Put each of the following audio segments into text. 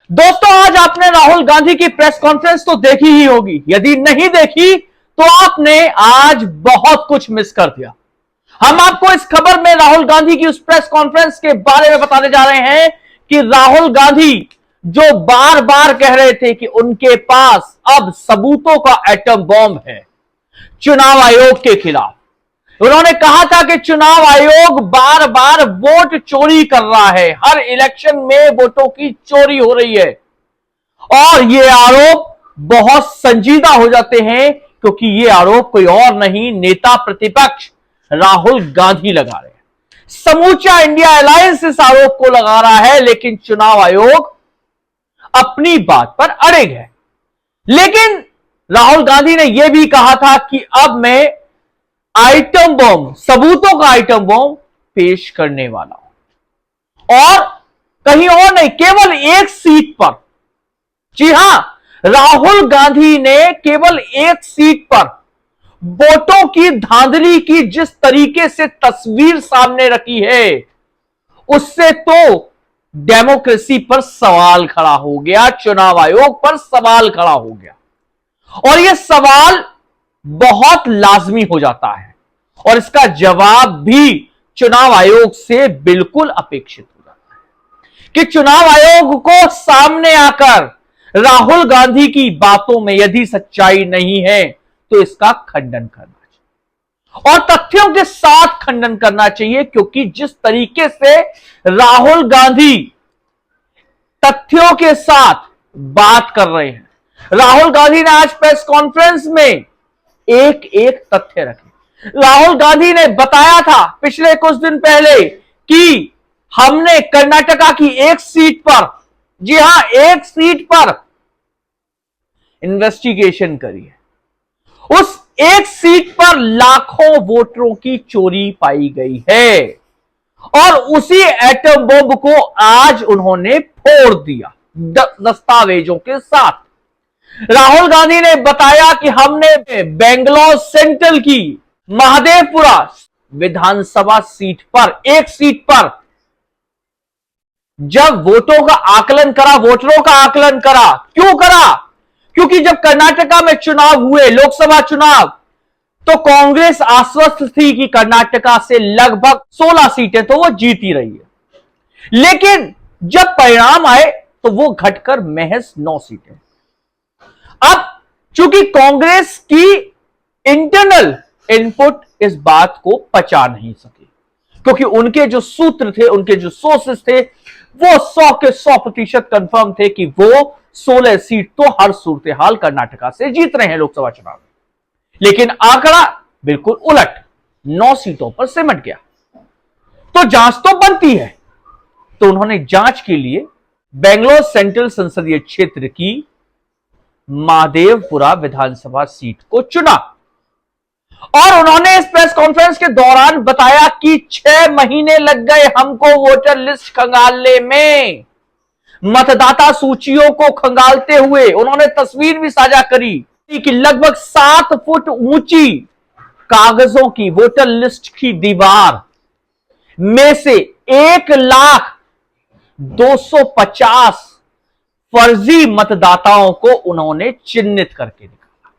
दोस्तों, आज आपने राहुल गांधी की प्रेस कॉन्फ्रेंस तो देखी ही होगी। यदि नहीं देखी तो आपने आज बहुत कुछ मिस कर दिया। हम आपको इस खबर में राहुल गांधी की उस प्रेस कॉन्फ्रेंस के बारे में बताने जा रहे हैं कि राहुल गांधी जो बार बार कह रहे थे कि उनके पास अब सबूतों का एटम बॉम्ब है चुनाव आयोग के खिलाफ। उन्होंने कहा था कि चुनाव आयोग बार बार वोट चोरी कर रहा है, हर इलेक्शन में वोटों की चोरी हो रही है और ये आरोप बहुत संजीदा हो जाते हैं क्योंकि ये आरोप कोई और नहीं, नेता प्रतिपक्ष राहुल गांधी लगा रहे हैं। समूचा इंडिया अलायंस इस आरोप को लगा रहा है, लेकिन चुनाव आयोग अपनी बात पर अड़िग है। लेकिन राहुल गांधी ने यह भी कहा था कि अब मैं आइटम बॉम्ब, सबूतों का आइटम बॉम्ब पेश करने वाला हूं और कहीं और नहीं, केवल एक सीट पर। जी हां, राहुल गांधी ने केवल एक सीट पर वोटों की धांधली की जिस तरीके से तस्वीर सामने रखी है, उससे तो डेमोक्रेसी पर सवाल खड़ा हो गया, चुनाव आयोग पर सवाल खड़ा हो गया और यह सवाल बहुत लाजमी हो जाता है और इसका जवाब भी चुनाव आयोग से बिल्कुल अपेक्षित हो जाता है कि चुनाव आयोग को सामने आकर राहुल गांधी की बातों में यदि सच्चाई नहीं है तो इसका खंडन करना चाहिए और तथ्यों के साथ खंडन करना चाहिए, क्योंकि जिस तरीके से राहुल गांधी तथ्यों के साथ बात कर रहे हैं, राहुल गांधी ने आज प्रेस कॉन्फ्रेंस में एक एक तथ्य रखे। राहुल गांधी ने बताया था पिछले कुछ दिन पहले कि हमने कर्नाटका की एक सीट पर, जी हां, एक सीट पर इन्वेस्टिगेशन करी है। उस एक सीट पर लाखों वोटरों की चोरी पाई गई है और उसी एटम बम को आज उन्होंने फोड़ दिया दस्तावेजों के साथ। राहुल गांधी ने बताया कि हमने बेंगलोर सेंट्रल की महादेवपुरा विधानसभा सीट पर, एक सीट पर जब वोटों का आकलन करा, वोटरों का आकलन करा। क्यों करा? क्योंकि जब कर्नाटका में चुनाव हुए, लोकसभा चुनाव, तो कांग्रेस आश्वस्त थी कि कर्नाटका से लगभग 16 सीटें तो वो जीत ही रही है, लेकिन जब परिणाम आए तो वो घटकर महज 9 सीटें। अब चूंकि कांग्रेस की इंटरनल इनपुट इस बात को पचा नहीं सके, क्योंकि उनके जो सूत्र थे, उनके जो सोर्सेस थे, वो 100 के 100% कंफर्म थे कि वो 16 सीट तो हर सूरत हाल कर्नाटका से जीत रहे हैं लोकसभा चुनाव में। लेकिन आंकड़ा बिल्कुल उलट, 9 सीटों पर सिमट गया। तो जांच तो बनती है, तो उन्होंने जांच के लिए बेंगलोर सेंट्रल संसदीय क्षेत्र की महादेवपुरा विधानसभा सीट को चुना और उन्होंने इस प्रेस कॉन्फ्रेंस के दौरान बताया कि 6 महीने लग गए हमको वोटर लिस्ट खंगालने में। मतदाता सूचियों को खंगालते हुए उन्होंने तस्वीर भी साझा करी कि लगभग 7 फुट ऊंची कागजों की वोटर लिस्ट की दीवार में से 1,250,000 फर्जी मतदाताओं को उन्होंने चिन्हित करके निकाला।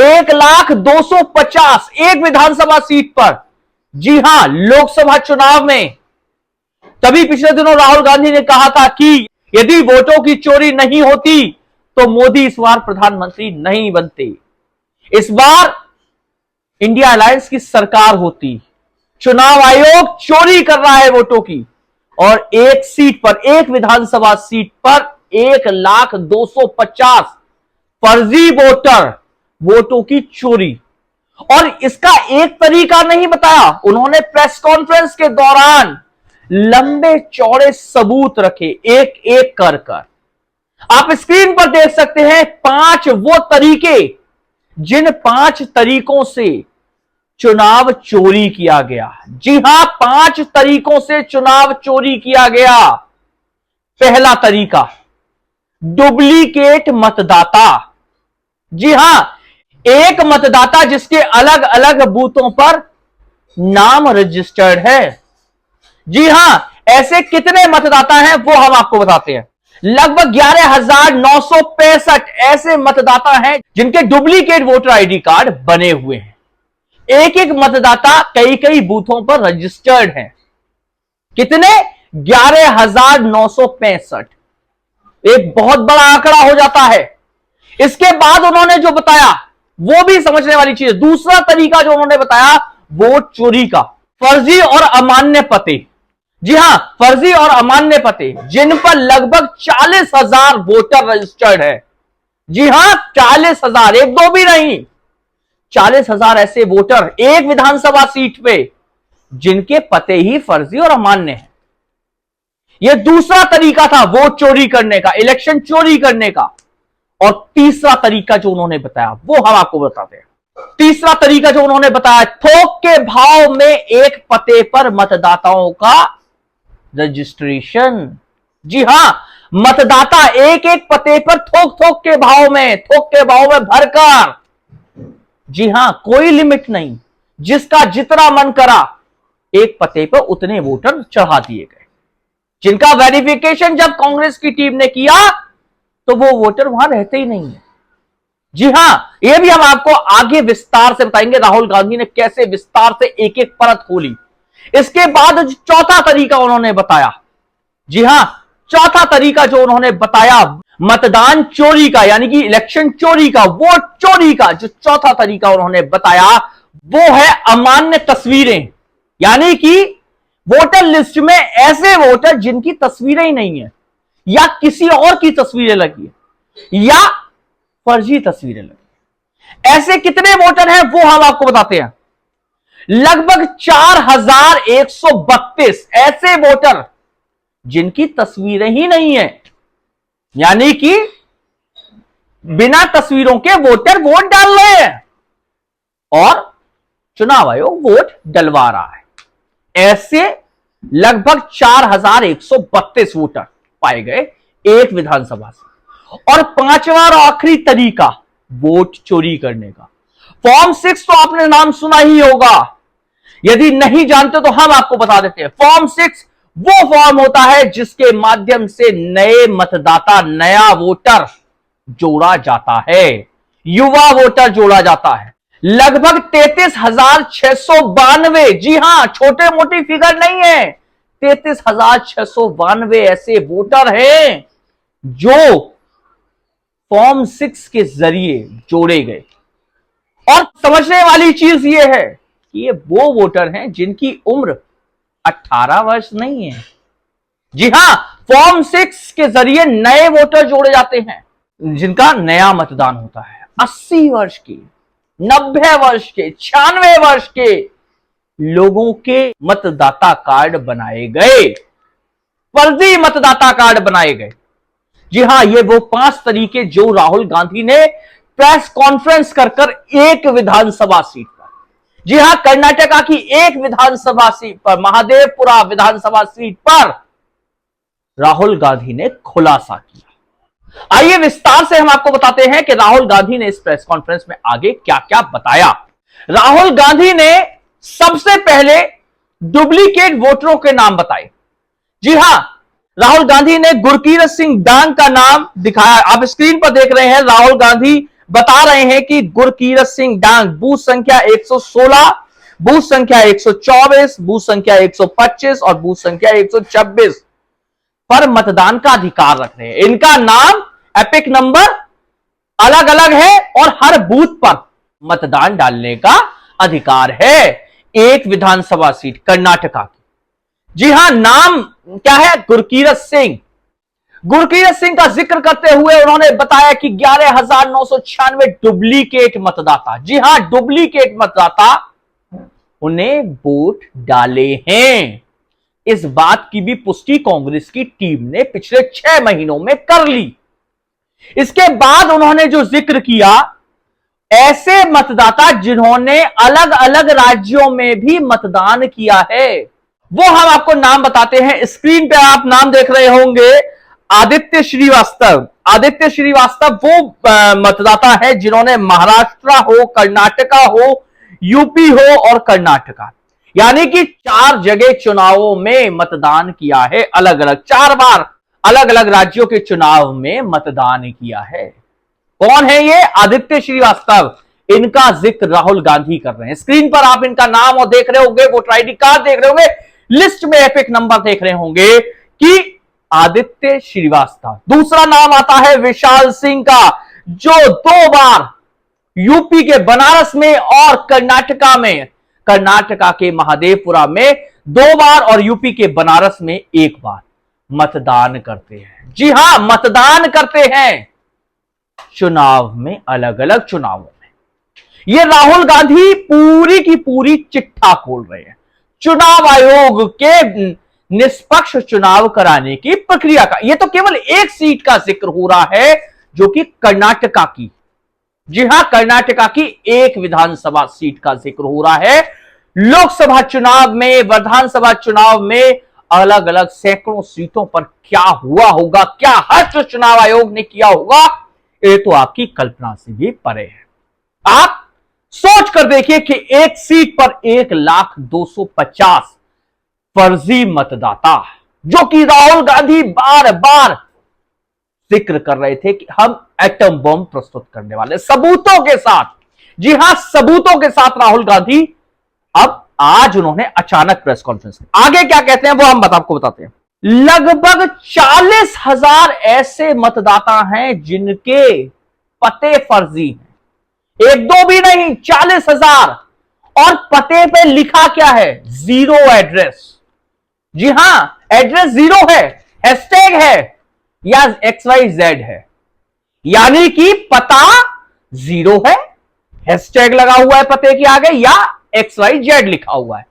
1,250,000 एक विधानसभा सीट पर। जी हां, लोकसभा चुनाव में। तभी पिछले दिनों राहुल गांधी ने कहा था कि यदि वोटों की चोरी नहीं होती तो मोदी इस बार प्रधानमंत्री नहीं बनते, इस बार इंडिया अलायंस की सरकार होती। चुनाव आयोग चोरी कर रहा है वोटों की और एक सीट पर, एक विधानसभा सीट पर 1,250,000 फर्जी वोटों की चोरी। और इसका एक तरीका नहीं बताया उन्होंने, प्रेस कॉन्फ्रेंस के दौरान लंबे चौड़े सबूत रखे, एक एक कर कर। आप स्क्रीन पर देख सकते हैं 5 वो तरीके, जिन 5 तरीकों से चुनाव चोरी किया गया। जी हां, 5 तरीकों से चुनाव चोरी किया गया। पहला तरीका, डुप्लीकेट मतदाता। जी हां, एक मतदाता जिसके अलग अलग बूथों पर नाम रजिस्टर्ड है। जी हां, ऐसे कितने मतदाता हैं वो हम आपको बताते हैं। लगभग 11,965 ऐसे मतदाता हैं जिनके डुप्लीकेट वोटर आईडी कार्ड बने हुए हैं। एक एक मतदाता कई कई बूथों पर रजिस्टर्ड है। कितने? 11,965। एक बहुत बड़ा आंकड़ा हो जाता है। इसके बाद उन्होंने जो बताया वो भी समझने वाली चीज है। दूसरा तरीका जो उन्होंने बताया वोट चोरी का, फर्जी और अमान्य पते। जी हां, फर्जी और अमान्य पते जिन पर लगभग 40,000 वोटर रजिस्टर्ड है। जी हां, 40,000, एक दो भी नहीं, 40,000 ऐसे वोटर एक विधानसभा सीट पे जिनके पते ही फर्जी और अमान्य हैं। यह दूसरा तरीका था वोट चोरी करने का, इलेक्शन चोरी करने का। और तीसरा तरीका जो उन्होंने बताया वो हम आपको बताते हैं। तीसरा तरीका जो उन्होंने बताया, थोक के भाव में एक पते पर मतदाताओं का रजिस्ट्रेशन। जी हां, मतदाता एक एक पते पर थोक थोक के भाव में भरकर, जी हां, कोई लिमिट नहीं, जिसका जितना मन करा एक पते पर उतने वोटर चढ़ा दिए गए। जिनका वेरिफिकेशन जब कांग्रेस की टीम ने किया तो वो वोटर वहां रहते ही नहीं है। जी हां, ये भी हम आपको आगे विस्तार से बताएंगे राहुल गांधी ने कैसे विस्तार से एक एक परत खोली। इसके बाद चौथा तरीका उन्होंने बताया। जी हां, चौथा तरीका जो उन्होंने बताया मतदान चोरी का, यानी कि इलेक्शन चोरी का, वोट चोरी का जो चौथा तरीका उन्होंने बताया वो है अमान्य तस्वीरें। यानी कि वोटर लिस्ट में ऐसे वोटर जिनकी तस्वीरें ही नहीं है, या किसी और की तस्वीरें लगी है, या फर्जी तस्वीरें लगी। ऐसे कितने वोटर हैं वो हम आपको बताते हैं। लगभग 4,132 ऐसे वोटर जिनकी तस्वीरें ही नहीं है, यानी कि बिना तस्वीरों के वोटर वोट डाल रहे हैं और चुनाव आयोग वोट डलवा रहा है। ऐसे लगभग 4,132 वोटर पाए गए एक विधानसभा से। और पांचवा और आखिरी तरीका वोट चोरी करने का, फॉर्म 6 तो आपने नाम सुना ही होगा। यदि नहीं जानते तो हम आपको बता देते हैं। फॉर्म 6 वो फॉर्म होता है जिसके माध्यम से नए मतदाता, नया वोटर जोड़ा जाता है, युवा वोटर जोड़ा जाता है। लगभग 33,692, जी हां, छोटे मोटी फिगर नहीं है, 33,692 ऐसे वोटर हैं जो फॉर्म 6 के जरिए जोड़े गए। और समझने वाली चीज यह है कि ये वो वोटर हैं जिनकी उम्र 18 वर्ष नहीं है। जी हां, फॉर्म 6 के जरिए नए वोटर जोड़े जाते हैं जिनका नया मतदान होता है। 80 वर्ष के, 90 वर्ष के, 96 वर्ष के लोगों के मतदाता कार्ड बनाए गए, फर्जी मतदाता कार्ड बनाए गए। जी हां, ये वो 5 तरीके जो राहुल गांधी ने प्रेस कॉन्फ्रेंस कर एक विधानसभा सीट पर, जी हां, कर्नाटका की एक विधानसभा सीट पर, महादेवपुरा विधानसभा सीट पर राहुल गांधी ने खुलासा किया। आइए विस्तार से हम आपको बताते हैं कि राहुल गांधी ने इस प्रेस कॉन्फ्रेंस में आगे क्या क्या बताया। राहुल गांधी ने सबसे पहले डुप्लीकेट वोटरों के नाम बताए। जी हां, राहुल गांधी ने गुरकीरत सिंह डांग का नाम दिखाया। आप स्क्रीन पर देख रहे हैं, राहुल गांधी बता रहे हैं कि गुरकीरत सिंह डांग बूथ संख्या 116, बूथ संख्या 124, बूथ संख्या 125 और बूथ संख्या 126 पर मतदान का अधिकार रख रहे हैं। इनका नाम, एपिक नंबर अलग अलग है और हर बूथ पर मतदान डालने का अधिकार है। एक विधानसभा सीट कर्नाटका की। जी हां, नाम क्या है? गुरकीरत सिंह। गुरकीरत सिंह का जिक्र करते हुए उन्होंने बताया कि 11,996 डुप्लीकेट मतदाता, जी हां, डुप्लीकेट मतदाता उन्हें वोट डाले हैं। इस बात की भी पुष्टि कांग्रेस की टीम ने पिछले 6 महीनों में कर ली। इसके बाद उन्होंने जो जिक्र किया, ऐसे मतदाता जिन्होंने अलग अलग राज्यों में भी मतदान किया है, वो हम आपको नाम बताते हैं। स्क्रीन पे आप नाम देख रहे होंगे, आदित्य श्रीवास्तव। आदित्य श्रीवास्तव वो मतदाता है जिन्होंने महाराष्ट्र हो, कर्नाटका हो, यूपी हो और कर्नाटका, यानी कि 4 जगह चुनावों में मतदान किया है, अलग अलग 4 बार अलग अलग राज्यों के चुनाव में मतदान किया है। कौन है ये? आदित्य श्रीवास्तव। इनका जिक्र राहुल गांधी कर रहे हैं। स्क्रीन पर आप इनका नाम और देख रहे होंगे, वोटर आईडी कार्ड देख रहे होंगे, लिस्ट में एपिक नंबर देख रहे होंगे कि आदित्य श्रीवास्तव। दूसरा नाम आता है विशाल सिंह का, जो 2 बार यूपी के बनारस में और कर्नाटका के महादेवपुरा में 2 बार और यूपी के बनारस में 1 बार मतदान करते हैं। जी हां, मतदान करते हैं चुनाव में, अलग अलग चुनावों में। ये राहुल गांधी पूरी की पूरी चिट्ठा खोल रहे हैं चुनाव आयोग के निष्पक्ष चुनाव कराने की प्रक्रिया का। यह तो केवल एक सीट का जिक्र हो रहा है, जो कि कर्नाटका की, जी हां, कर्नाटका की एक विधानसभा सीट का जिक्र हो रहा है। लोकसभा चुनाव में, विधानसभा चुनाव में अलग अलग सैकड़ों सीटों पर क्या हुआ होगा, क्या हर्ष चुनाव आयोग ने किया होगा, ये तो आपकी कल्पना से भी परे है। आप सोच कर देखिए कि एक सीट पर 1,250,000 फर्जी मतदाता, जो कि राहुल गांधी बार बार जिक्र कर रहे थे कि हम एटम बम प्रस्तुत करने वाले, सबूतों के साथ। जी हां, सबूतों के साथ राहुल गांधी अब आज उन्होंने अचानक प्रेस कॉन्फ्रेंस की। आगे क्या कहते हैं वो हम आपको बताते हैं। लगभग 40,000 ऐसे मतदाता हैं जिनके पते फर्जी हैं, 1-2 भी नहीं, 40,000। और पते पे लिखा क्या है? 0 एड्रेस। जी हां, एड्रेस 0 है, हैशटैग है या XYZ है, यानी कि पता 0 है, हैशटैग लगा हुआ है पते के आगे, या XYZ लिखा हुआ है,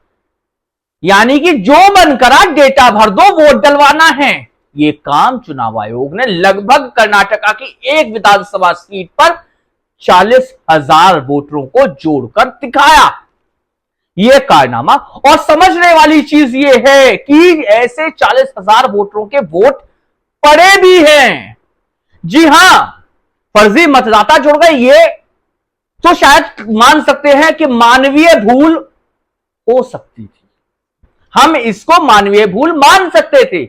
यानी कि जो मन करा डेटा भर दो, वोट डलवाना है। ये काम चुनाव आयोग ने लगभग कर्नाटका की एक विधानसभा सीट पर 40,000 वोटरों को जोड़कर दिखाया। यह कारनामा, और समझने वाली चीज यह है कि ऐसे 40,000 वोटरों के वोट पड़े भी हैं। जी हां, फर्जी मतदाता जुड़ गए। ये तो शायद मान सकते हैं कि मानवीय भूल हो सकती थी, हम इसको मानवीय भूल मान सकते थे,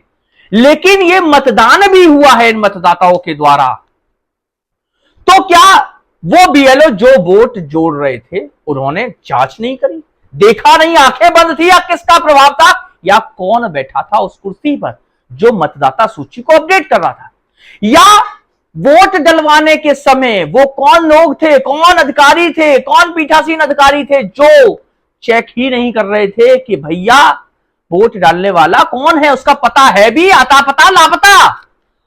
लेकिन यह मतदान भी हुआ है इन मतदाताओं के द्वारा। तो क्या वो बीएलओ जो वोट जोड़ रहे थे उन्होंने जांच नहीं करी, देखा नहीं, आंखें बंद थी, या किसका प्रभाव था, या कौन बैठा था उस कुर्सी पर जो मतदाता सूची को अपडेट कर रहा था, या वोट डलवाने के समय वो कौन लोग थे, कौन अधिकारी थे, कौन पीठासीन अधिकारी थे जो चेक ही नहीं कर रहे थे कि भैया वोट डालने वाला कौन है, उसका पता है भी, आता पता लापता,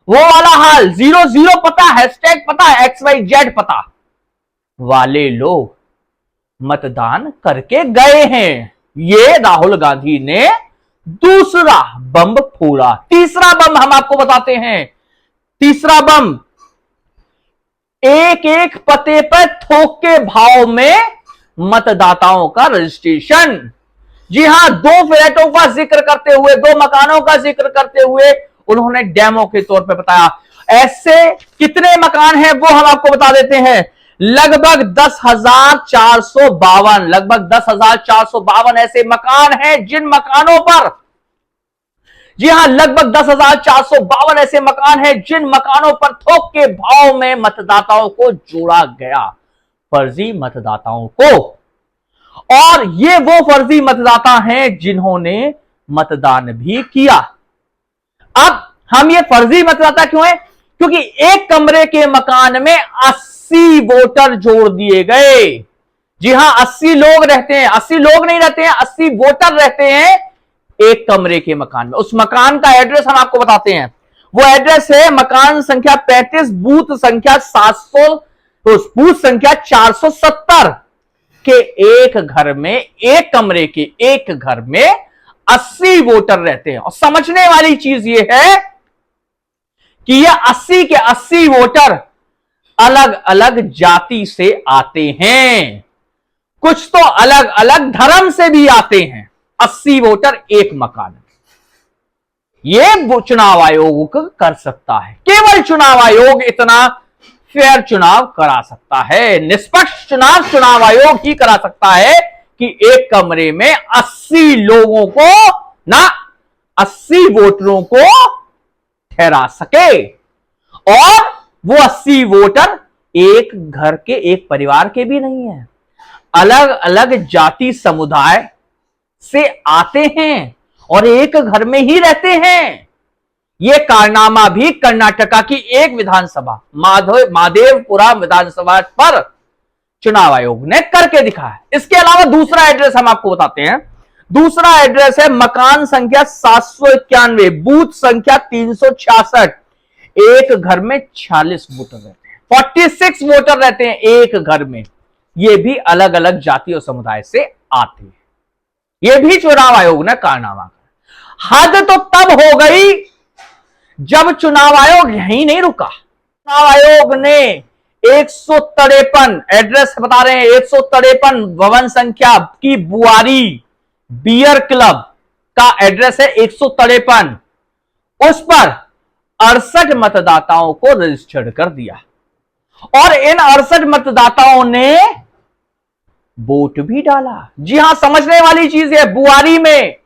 वो वाला हाल, 0 पता, हैशटैग पता, XYZ पता वाले लोग मतदान करके गए हैं। ये राहुल गांधी ने दूसरा बम फोड़ा। तीसरा बम हम आपको बताते हैं। तीसरा बम, एक पते पर थोक के भाव में मतदाताओं का रजिस्ट्रेशन। जी हां, 2 फ्लैटों का जिक्र करते हुए, 2 मकानों का जिक्र करते हुए उन्होंने डेमो के तौर पे बताया। ऐसे कितने मकान हैं वो हम आपको बता देते हैं। लगभग 10,452 ऐसे मकान हैं जिन मकानों पर, जी हां, लगभग 10,452 ऐसे मकान हैं जिन मकानों पर थोक के भाव में मतदाताओं को जोड़ा गया, फर्जी मतदाताओं को। और ये वो फर्जी मतदाता हैं जिन्होंने मतदान भी किया। अब हम ये फर्जी मतदाता क्यों है? क्योंकि एक कमरे के मकान में 80 वोटर जोड़ दिए गए। जी हां, 80 लोग रहते हैं, 80 लोग नहीं रहते हैं, 80 वोटर रहते हैं एक कमरे के मकान में। उस मकान का एड्रेस हम आपको बताते हैं। वो एड्रेस है मकान संख्या 35, बूथ संख्या 700, बूथ संख्या 470 के एक घर में, एक कमरे के एक घर में 80 वोटर रहते हैं। और समझने वाली चीज यह है कि ये 80 के 80 वोटर अलग अलग जाति से आते हैं, कुछ तो अलग अलग धर्म से भी आते हैं। 80 वोटर एक मकान में, ये चुनाव आयोग कर सकता है। केवल चुनाव आयोग इतना फेयर चुनाव करा सकता है, निष्पक्ष चुनाव चुनाव आयोग ही करा सकता है कि एक कमरे में 80 लोगों को ना, 80 वोटरों को ठहरा सके। और वो 80 वोटर एक घर के, एक परिवार के भी नहीं है, अलग अलग जाति समुदाय से आते हैं और एक घर में ही रहते हैं। यह कारनामा भी कर्नाटका की एक विधानसभा, मादेवपुरा विधानसभा पर चुनाव आयोग ने करके दिखा है। इसके अलावा दूसरा एड्रेस हम आपको बताते हैं। दूसरा एड्रेस है मकान संख्या 791, बूथ संख्या 366। एक घर में 46 वोटर रहते हैं, 46 वोटर रहते हैं एक घर में। ये भी अलग अलग जाति और समुदाय से आते हैं। ये भी चुनाव आयोग ने कारनामा किया। हद तो तब हो गई जब चुनाव आयोग यहीं नहीं रुका। चुनाव आयोग ने 153 एड्रेस बता रहे हैं, 153 भवन संख्या की बुआरी बियर क्लब का एड्रेस है 153। उस पर 68 मतदाताओं को रजिस्टर्ड कर दिया और इन 68 मतदाताओं ने वोट भी डाला। जी हां, समझने वाली चीज है। बुआरी में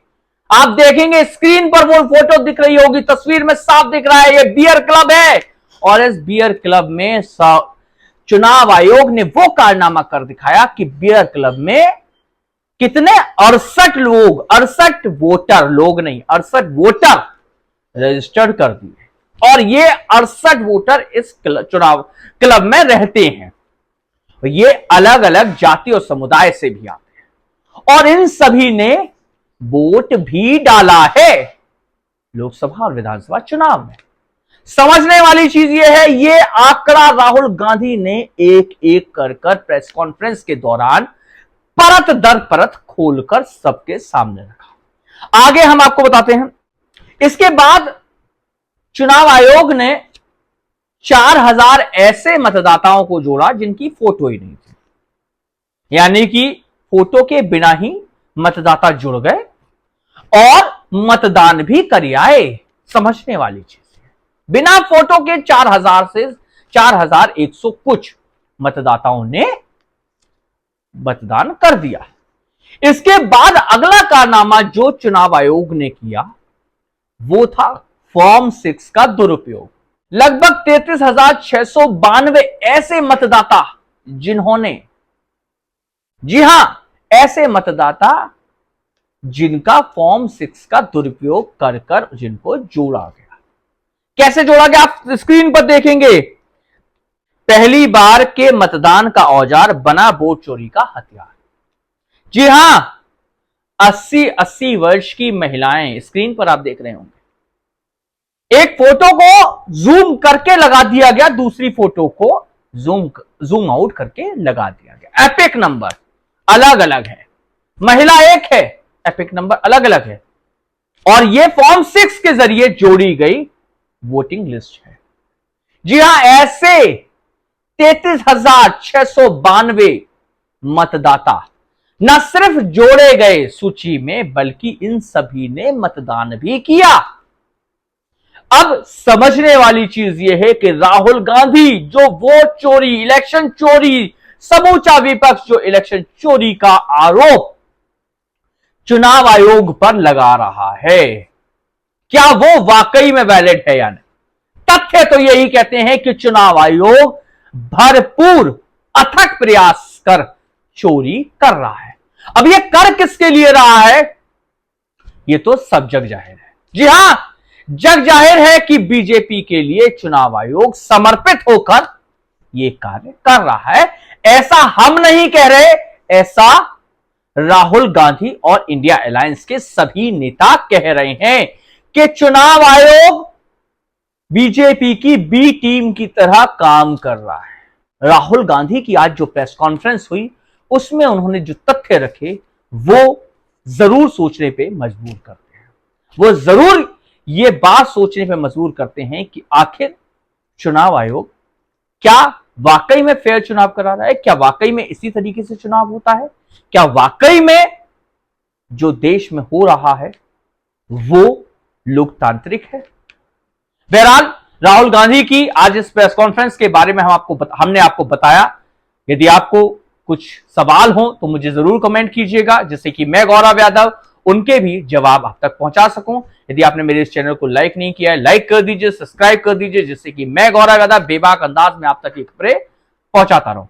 आप देखेंगे स्क्रीन पर वो फोटो दिख रही होगी, तस्वीर में साफ दिख रहा है, ये बियर क्लब है। और इस बियर क्लब में चुनाव आयोग ने वो कारनामा कर दिखाया कि बियर क्लब में कितने 68 लोग, 68 वोटर, लोग नहीं 68 वोटर रजिस्टर्ड कर दिए और ये 68 वोटर इस चुनाव क्लब में रहते हैं। ये अलग अलग जाति और समुदाय से भी आते हैं और इन सभी ने वोट भी डाला है लोकसभा और विधानसभा चुनाव में। समझने वाली चीज यह है, ये आंकड़ा राहुल गांधी ने एक एक कर प्रेस कॉन्फ्रेंस के दौरान परत दर परत खोलकर सबके सामने रखा। आगे हम आपको बताते हैं। इसके बाद चुनाव आयोग ने 4000 ऐसे मतदाताओं को जोड़ा जिनकी फोटो ही नहीं थी, यानी कि फोटो के बिना ही मतदाता जुड़ गए और मतदान भी कर आए। समझने वाली चीज है, बिना फोटो के 4000 से 4100 कुछ मतदाताओं ने मतदान कर दिया। इसके बाद अगला कारनामा जो चुनाव आयोग ने किया वो था फॉर्म 6 का दुरुपयोग। लगभग 33,692 ऐसे मतदाता जिन्होंने, जी हां, ऐसे मतदाता जिनका फॉर्म 6 का दुरुपयोग कर कर जिनको जोड़ा गया। कैसे जोड़ा गया आप स्क्रीन पर देखेंगे। पहली बार के मतदान का औजार बना वोट चोरी का हथियार। जी हां, 80 वर्ष की महिलाएं, स्क्रीन पर आप देख रहे होंगे, एक फोटो को जूम करके लगा दिया गया, दूसरी फोटो को जूम आउट करके लगा दिया गया। एपिक नंबर अलग अलग है, महिला एक है, एपिक नंबर अलग अलग है और यह फॉर्म 6 के जरिए जोड़ी गई वोटिंग लिस्ट है। जी हां, ऐसे 33,692 मतदाता न सिर्फ जोड़े गए सूची में बल्कि इन सभी ने मतदान भी किया। अब समझने वाली चीज यह है कि राहुल गांधी जो वोट चोरी, इलेक्शन चोरी, समूचा विपक्ष जो इलेक्शन चोरी का आरोप चुनाव आयोग पर लगा रहा है, क्या वो वाकई में वैलिड है या नहीं? तथ्य तो यही कहते हैं कि चुनाव आयोग भरपूर अथक प्रयास कर चोरी कर रहा है। अब यह कर किसके लिए रहा है, यह तो सब जग जाहिर है। जी हां, जग जाहिर है कि बीजेपी के लिए चुनाव आयोग समर्पित होकर यह कार्य कर रहा है। ऐसा हम नहीं कह रहे, ऐसा राहुल गांधी और इंडिया अलायंस के सभी नेता कह रहे हैं कि चुनाव आयोग बीजेपी की बी टीम की तरह काम कर रहा है। राहुल गांधी की आज जो प्रेस कॉन्फ्रेंस हुई उसमें उन्होंने जो तथ्य रखे वो जरूर सोचने पे मजबूर करते हैं। वो जरूर ये बात सोचने पे मजबूर करते हैं कि आखिर चुनाव आयोग क्या वाकई में फेयर चुनाव करा रहा है, क्या वाकई में इसी तरीके से चुनाव होता है, क्या वाकई में जो देश में हो रहा है वो लोकतांत्रिक है। बहरहाल राहुल गांधी की आज इस प्रेस कॉन्फ्रेंस के बारे में हमने आपको बताया। यदि आपको कुछ सवाल हो तो मुझे जरूर कमेंट कीजिएगा, जिससे कि मैं गौरव यादव उनके भी जवाब आप तक पहुंचा सकूं। यदि आपने मेरे इस चैनल को लाइक नहीं किया है, लाइक कर दीजिए, सब्सक्राइब कर दीजिए, जिससे कि मैं गौरव यादव बेबाक अंदाज में आप तक ये खबरें पहुंचाता रहूं।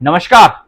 नमस्कार।